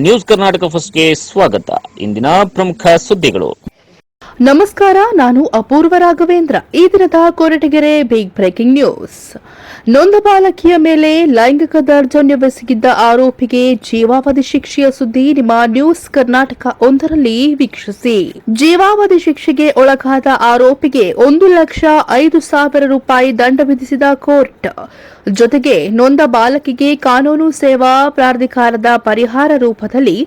News Karnataka ಫಸ್ಟ್ಗೆ ಸ್ವಾಗತ. ಇಂದಿನ ಪ್ರಮುಖ ಸುದ್ದಿಗಳು. ನಮಸ್ಕಾರ, ನಾನು ಅಪೂರ್ವ ರಾಘವೇಂದ್ರ. ಈ ದಿನದ ಕೊರಟಗೆರೆ ಬಿಗ್ ಬ್ರೇಕಿಂಗ್ ನ್ಯೂಸ್. ನೊಂದ ಬಾಲಕಿಯ ಮೇಲೆ ಲೈಂಗಿಕ ದೌರ್ಜನ್ಯವೆಸಗಿದ್ದ ಆರೋಪಿಗೆ ಜೀವಾವಧಿ ಶಿಕ್ಷೆಯ ಸುದ್ದಿ ನಿಮ್ಮ ನ್ಯೂಸ್ ಕರ್ನಾಟಕ ಒಂದರಲ್ಲಿ ವೀಕ್ಷಿಸಿ. ಜೀವಾವಧಿ ಶಿಕ್ಷೆಗೆ ಒಳಗಾದ ಆರೋಪಿಗೆ 1,05,000 ರೂಪಾಯಿ ದಂಡ ವಿಧಿಸಿದ ಕೋರ್ಟ್. ಜೊತೆಗೆ ನೊಂದ ಬಾಲಕಿಗೆ ಕಾನೂನು ಸೇವಾ ಪ್ರಾಧಿಕಾರದ ಪರಿಹಾರ ರೂಪದಲ್ಲಿ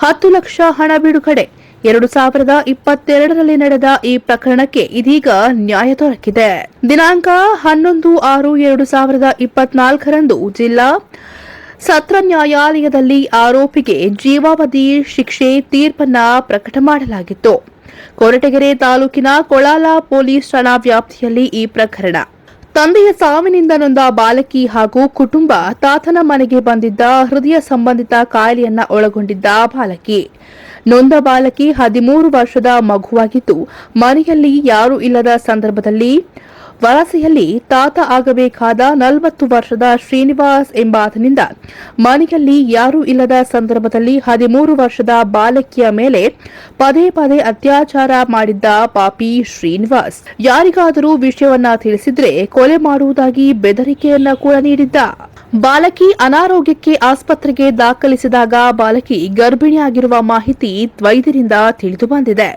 10 ಲಕ್ಷ ಹಣ ಬಿಡುಗಡೆ. 2022ರಲ್ಲಿ ನಡೆದ ಈ ಪ್ರಕರಣಕ್ಕೆ ಇದೀಗ ನ್ಯಾಯ ದೊರಕಿದೆ. ದಿನಾಂಕ 11/6/2024ರಂದು ಜಿಲ್ಲಾ ಸತ್ರ ನ್ಯಾಯಾಲಯದಲ್ಲಿ ಆರೋಪಿಗೆ ಜೀವಾವಧಿ ಶಿಕ್ಷೆ ತೀರ್ಪನ್ನ ಪ್ರಕಟ ಮಾಡಲಾಗಿತ್ತು. ಕೊರಟಗೆರೆ ತಾಲೂಕಿನ ಕೊಳಾಲ ಪೊಲೀಸ್ ಠಾಣಾ ವ್ಯಾಪ್ತಿಯಲ್ಲಿ ಈ ಪ್ರಕರಣ. ತಂದೆಯ ಸಾವಿನಿಂದ ನೊಂದ ಬಾಲಕಿ ಹಾಗೂ ಕುಟುಂಬ ತಾತನ ಮನೆಗೆ ಬಂದಿದ್ದ ಹೃದಯ ಸಂಬಂಧಿತ ಕಾಯಿಲೆಯನ್ನ ಒಳಗೊಂಡಿದ್ದ ಬಾಲಕಿ. ನೊಂದ ಬಾಲಕಿ 13 ವರ್ಷದ ಮಗುವಾಗಿದ್ದು, ಮನೆಯಲ್ಲಿ ಯಾರೂ ಇಲ್ಲದ ಸಂದರ್ಭದಲ್ಲಿ ವಲಸೆಯಲ್ಲಿ ತಾತ ಆಗಬೇಕಾದ 40 ವರ್ಷದ ಶ್ರೀನಿವಾಸ್ ಎಂಬಾತನಿಂದ ಮನೆಯಲ್ಲಿ ಯಾರೂ ಇಲ್ಲದ ಸಂದರ್ಭದಲ್ಲಿ 13 ವರ್ಷದ ಬಾಲಕಿಯ ಮೇಲೆ ಪದೇ ಪದೇ ಅತ್ಯಾಚಾರ ಮಾಡಿದ್ದ ಪಾಪಿ ಶ್ರೀನಿವಾಸ್ ಯಾರಿಗಾದರೂ ವಿಷಯವನ್ನ ತಿಳಿಸಿದ್ರೆ ಕೊಲೆ ಮಾಡುವುದಾಗಿ ಬೆದರಿಕೆಯನ್ನ ಕೂಡ ನೀಡಿದ್ದ. ಬಾಲಕಿ ಅನಾರೋಗ್ಯಕ್ಕೆ ಆಸ್ಪತ್ರೆಗೆ ದಾಖಲಿಸಿದಾಗ ಬಾಲಕಿ ಗರ್ಭಿಣಿಯಾಗಿರುವ ಮಾಹಿತಿ ವೈದ್ಯರಿಂದ ತಿಳಿದು ಬಂದಿದೆ.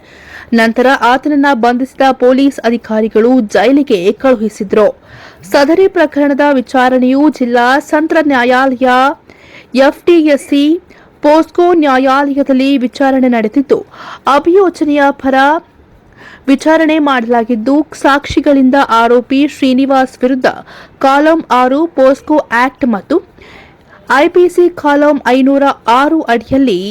ನಂತರ ಆತನನ್ನ ಬಂಧಿಸಿದ ಪೊಲೀಸ್ ಅಧಿಕಾರಿಗಳು ಜೈಲಿಗೆ ಕಳುಹಿಸಿದ್ರು. ಸದರಿ ಪ್ರಕರಣದ ವಿಚಾರಣೆಯು ಜಿಲ್ಲಾ ಸತ್ರ ನ್ಯಾಯಾಲಯ, ಎಫ್ಟಿಎಸ್ಸಿ, ಪೋಸ್ಕೋ ನ್ಯಾಯಾಲಯದಲ್ಲಿ ವಿಚಾರಣೆ ನಡೆದಿದ್ದು, ಅಭಿಯೋಚನೆಯ ಪರ ವಿಚಾರಣೆ ಮಾಡಲಾಗಿದ್ದು, ಸಾಕ್ಷಿಗಳಿಂದ ಆರೋಪಿ ಶ್ರೀನಿವಾಸ್ ವಿರುದ್ಧ ಕಾಲಂ 6 ಪೋಸ್ಕೋ ಆಕ್ಟ್ ಮತ್ತು ಐಪಿಸಿ ಕಾಲಂ 506 ಅಡಿಯಲ್ಲಿ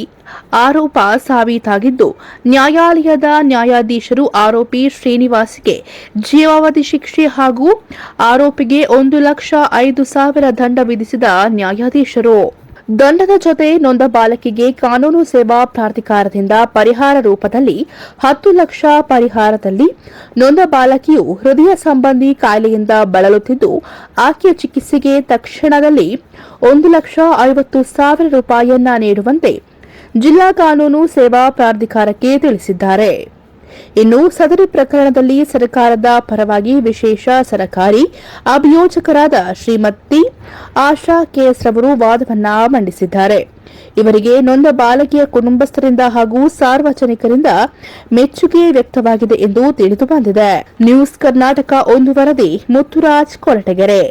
ಆರೋಪ ಸಾಬೀತಾಗಿದ್ದು, ನ್ಯಾಯಾಲಯದ ನ್ಯಾಯಾಧೀಶರು ಆರೋಪಿ ಶ್ರೀನಿವಾಸ್ಗೆ ಜೀವಾವಧಿ ಶಿಕ್ಷೆ ಹಾಗೂ ಆರೋಪಿಗೆ 1,05,000 ದಂಡ ವಿಧಿಸಿದ ನ್ಯಾಯಾಧೀಶರು. ದಂಡದ ಜೊತೆ ನೊಂದ ಬಾಲಕಿಗೆ ಕಾನೂನು ಸೇವಾ ಪ್ರಾಧಿಕಾರದಿಂದ ಪರಿಹಾರ ರೂಪದಲ್ಲಿ 10 ಲಕ್ಷ ಪರಿಹಾರದಲ್ಲಿ ನೊಂದ ಬಾಲಕಿಯು ಹೃದಯ ಸಂಬಂಧಿ ಕಾಯಿಲೆಯಿಂದ ಬಳಲುತ್ತಿದ್ದು, ಆಕೆಯ ಚಿಕಿತ್ಸೆಗೆ ತಕ್ಷಣದಲ್ಲಿ 1,50,000 ರೂಪಾಯಿಯನ್ನ ನೀಡುವಂತೆ ಜಿಲ್ಲಾ ಕಾನೂನು ಸೇವಾ ಪ್ರಾಧಿಕಾರಕ್ಕೆ ತಿಳಿಸಿದ್ದಾರೆ. ಇನ್ನು ಸದರಿ ಪ್ರಕರಣದಲ್ಲಿ ಸರ್ಕಾರದ ಪರವಾಗಿ ವಿಶೇಷ ಸರಕಾರಿ ಅಭಿಯೋಜಕರಾದ ಶ್ರೀಮತಿ ಆಶಾ ಕೆಎಸ್ ರವರು ವಾದವನ್ನ ಮಂಡಿಸಿದ್ದಾರೆ. ಇವರಿಗೆ ನೊಂದ ಬಾಲಕಿಯ ಕುಟುಂಬಸ್ಥರಿಂದ ಹಾಗೂ ಸಾರ್ವಜನಿಕರಿಂದ ಮೆಚ್ಚುಗೆ ವ್ಯಕ್ತವಾಗಿದೆ ಎಂದು ತಿಳಿದು ಬಂದಿದೆ. ನ್ಯೂಸ್ ಕರ್ನಾಟಕ ಒಂದು ವರದಿ, ಮುತ್ತುರಾಜ್, ಕೊರಟಗೆರೆ.